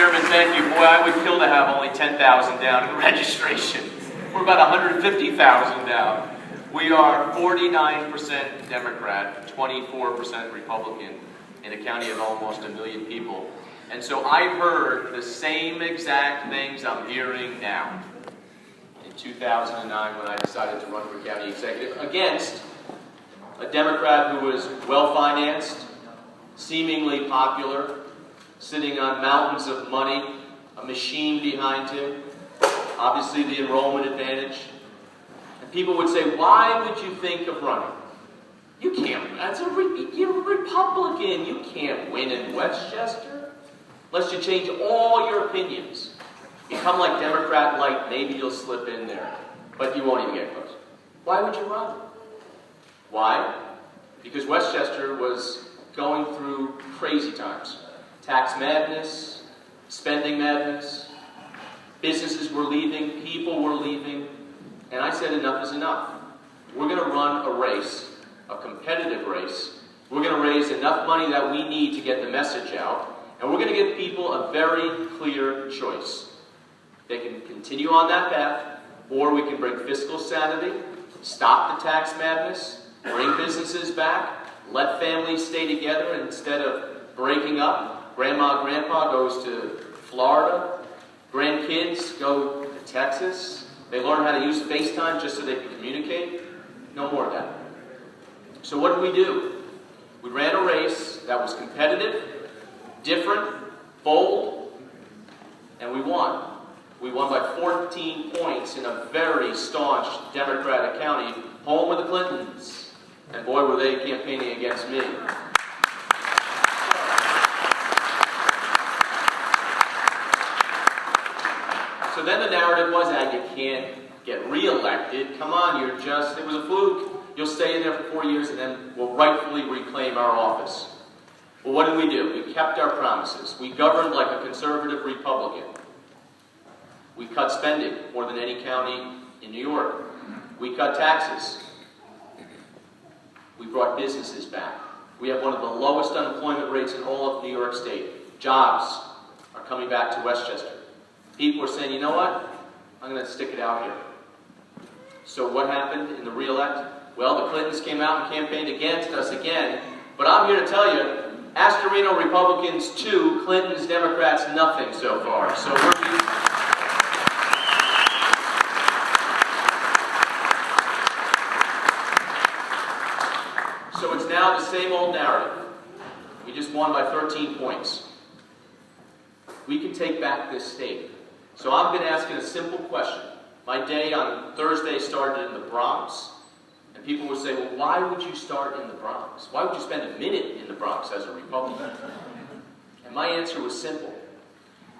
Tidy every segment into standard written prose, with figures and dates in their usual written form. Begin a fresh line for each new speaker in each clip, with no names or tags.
Chairman, thank you. Boy, I would kill to have only 10,000 down in registration. We're about 150,000 down. We are 49% Democrat, 24% Republican in a county of almost 1 million people. And so I've heard the same exact things I'm hearing now. In 2009, when I decided to run for county executive, against a Democrat who was well-financed, seemingly popular, sitting on mountains of money, a machine behind him, obviously the enrollment advantage. And people would say, why would you think of running? You can't, you're a Republican, you can't win in Westchester. Unless you change all your opinions. Become like Democrat light, maybe you'll slip in there. But you won't even get close. Why would you run? Why? Because Westchester was going through crazy times. Tax madness, spending madness, businesses were leaving, people were leaving, and I said enough is enough. We're going to run a race, a competitive race. We're going to raise enough money that we need to get the message out, and we're going to give people a very clear choice. They can continue on that path, or we can bring fiscal sanity, stop the tax madness, bring businesses back, let families stay together instead of breaking up. Grandma, grandpa goes to Florida. Grandkids go to Texas. They learn how to use FaceTime just so they can communicate. No more of that. So what did we do? We ran a race that was competitive, different, bold, and we won. We won by 14 points in a very staunch Democratic county, home of the Clintons. And boy, were they campaigning against me. So then the narrative was that you can't get reelected. Come on, it was a fluke. You'll stay in there for 4 years and then we'll rightfully reclaim our office. Well, what did we do? We kept our promises. We governed like a conservative Republican. We cut spending more than any county in New York. We cut taxes. We brought businesses back. We have one of the lowest unemployment rates in all of New York State. Jobs are coming back to Westchester. People are saying, you know what? I'm going to stick it out here. So what happened in the re-elect? Well, the Clintons came out and campaigned against us again. But I'm here to tell you, Astorino Republicans 2, Clintons Democrats nothing so far. So So it's now the same old narrative. We just won by 13 points. We can take back this state. So I've been asking a simple question. My day on Thursday started in the Bronx. And people would say, well, why would you start in the Bronx? Why would you spend a minute in the Bronx as a Republican? And my answer was simple.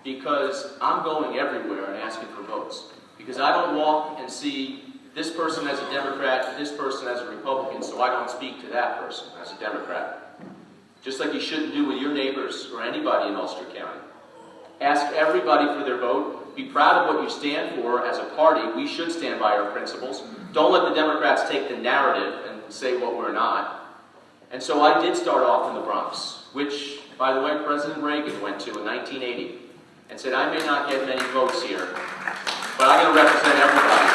Because I'm going everywhere and asking for votes. Because I don't walk and see this person as a Democrat, this person as a Republican, so I don't speak to that person as a Democrat. Just like you shouldn't do with your neighbors or anybody in Ulster County. Ask everybody for their vote. Be proud of what you stand for as a party. We should stand by our principles. Don't let the Democrats take the narrative and say what we're not. And so I did start off in the Bronx, which, by the way, President Reagan went to in 1980 and said, I may not get many votes here, but I'm going to represent everybody.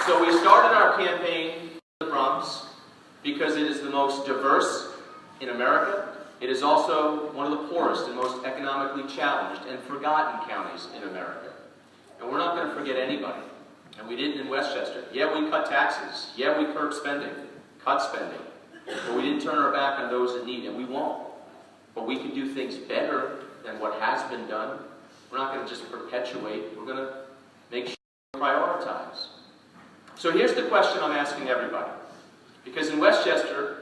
So we started our campaign in the Bronx because it is the most diverse in America. It is also one of the poorest and most economically challenged and forgotten counties in America. And we're not going to forget anybody. And we didn't in Westchester. Yeah, we cut taxes. Yeah, we curbed spending, cut spending. But we didn't turn our back on those in need, and we won't. But we can do things better than what has been done. We're not going to just perpetuate. We're going to make sure we prioritize. So here's the question I'm asking everybody. Because in Westchester,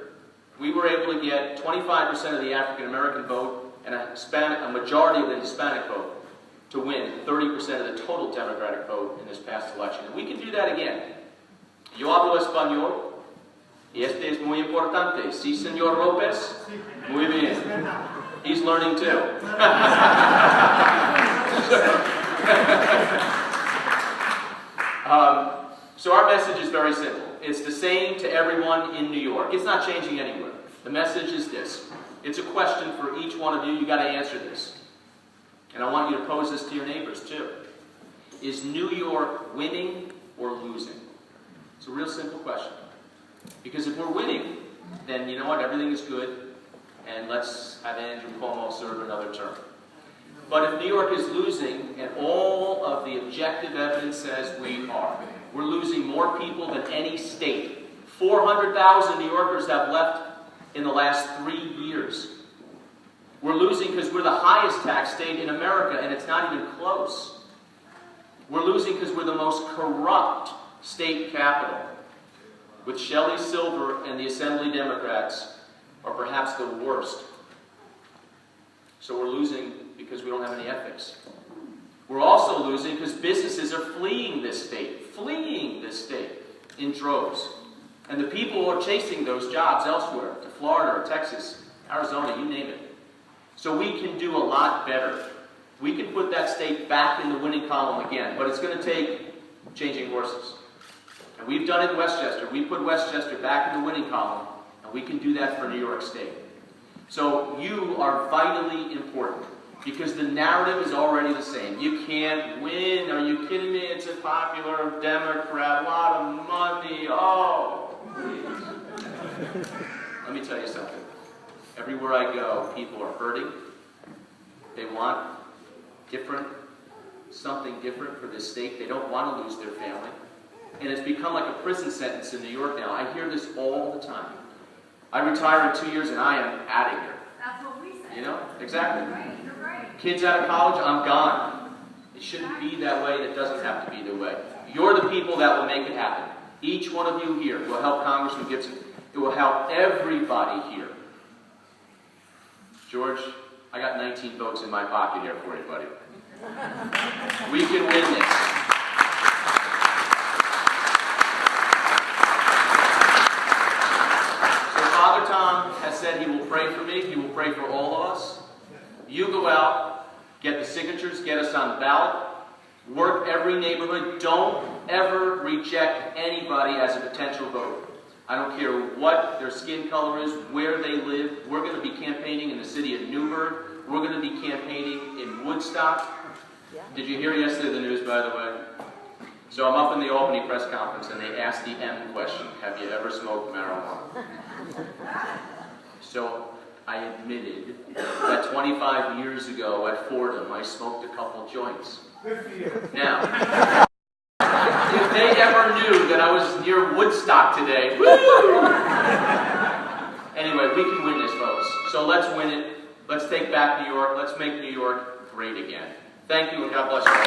we were able to get 25% of the African American vote and a majority of the Hispanic vote to win 30% of the total Democratic vote in this past election. And we can do that again. Yo hablo español, y este es muy importante. Sí, señor López? Muy bien. He's learning too. So our message is very simple. It's the same to everyone in New York. It's not changing anywhere. The message is this. It's a question for each one of you. You got to answer this. And I want you to pose this to your neighbors too. Is New York winning or losing? It's a real simple question. Because if we're winning, then you know what? Everything is good. And let's have Andrew Cuomo serve another term. But if New York is losing, and all of the objective evidence says we are, we're losing more people than any state. 400,000 New Yorkers have left in the last 3 years. We're losing because we're the highest tax state in America, and it's not even close. We're losing because we're the most corrupt state capital, with Shelley Silver and the Assembly Democrats are perhaps the worst. So we're losing because we don't have any ethics. We're also losing because businesses are fleeing this state in droves. And the people are chasing those jobs elsewhere, to Florida or Texas, Arizona, you name it. So we can do a lot better. We can put that state back in the winning column again, but it's going to take changing horses. And we've done it in Westchester. We put Westchester back in the winning column, and we can do that for New York State. So you are vitally important, because the narrative is already the same. You can't win. Are you kidding me? It's a popular Democrat, a lot of money. Oh, please. Let me tell you something. Everywhere I go, people are hurting. They want something different for this state. They don't want to lose their family. And it's become like a prison sentence in New York now. I hear this all the time. I retire in 2 years and I am out of here.
That's what we say.
You know? Exactly.
You're right, you're right.
Kids out of college, I'm gone. It shouldn't be that way, and it doesn't have to be the way. You're the people that will make it happen. Each one of you here will help Congressman Gibson. It will help everybody here. George, I got 19 votes in my pocket here for you, buddy. We can win this. So Father Tom has said he will pray for me. He will pray for all of us. You go out, get the signatures, get us on the ballot, work every neighborhood. Don't ever reject anybody as a potential voter. I don't care what their skin color is, where they live. We're going to be campaigning in the city of Newburgh. We're going to be campaigning in Woodstock. Did you hear yesterday the news, by the way? So I'm up in the Albany press conference, and they asked the M question, have you ever smoked marijuana? So I admitted that 25 years ago at Fordham, I smoked a couple joints. Now, if they ever knew that I was near Woodstock today, woo! Anyway, we can win this, folks. So let's win it. Let's take back New York. Let's make New York great again. Thank you, and God bless you all.